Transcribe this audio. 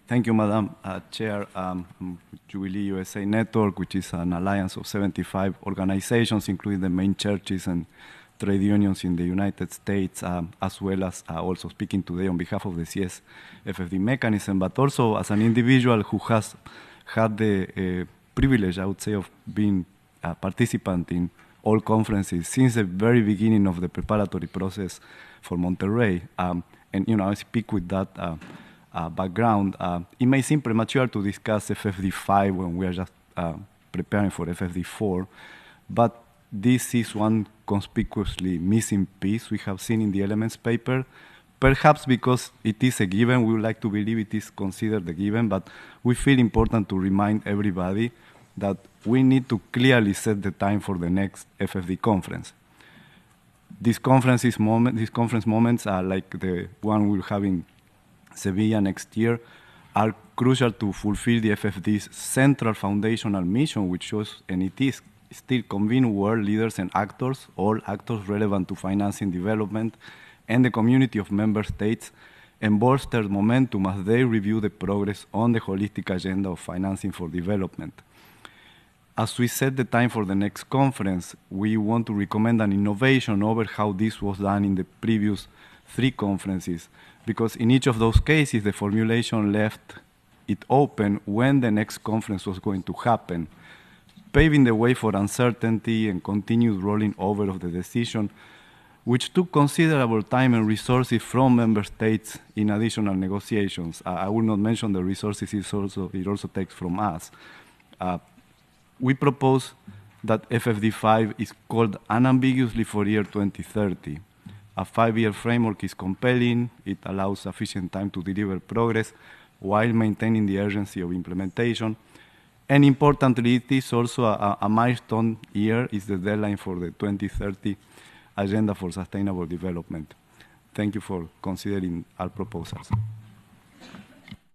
Thank you, Madam Chair. Jubilee USA Network, which is an alliance of 75 organizations, including the main churches and trade unions in the United States, as well as also speaking today on behalf of the CSFFD mechanism, but also as an individual who has had the privilege, I would say, of being a participant in all conferences since the very beginning of the preparatory process for Monterrey. And, I speak with that background. It may seem premature to discuss FFD5 when we are just preparing for FFD4, but this is one conspicuously missing piece we have seen in the elements paper, perhaps because it is a given. We would like to believe it is considered a given, but we feel important to remind everybody that we need to clearly set the time for the next FFD conference. These conference moments are like the one we'll have in Sevilla next year, are crucial to fulfill the FFD's central foundational mission, which was, and it is, still convene world leaders and actors, all actors relevant to financing development, and the community of member states, and bolster momentum as they review the progress on the holistic agenda of financing for development. As we set the time for the next conference, we want to recommend an innovation over how this was done in the previous 3 conferences, because in each of those cases, the formulation left it open when the next conference was going to happen, paving the way for uncertainty and continued rolling over of the decision, which took considerable time and resources from member states in additional negotiations. I will not mention the resources it also takes from us. We propose that FFD5 is called unambiguously for year 2030. A 5-year framework is compelling. It allows sufficient time to deliver progress while maintaining the urgency of implementation. And importantly, it is also a milestone year, is the deadline for the 2030 Agenda for Sustainable Development. Thank you for considering our proposals.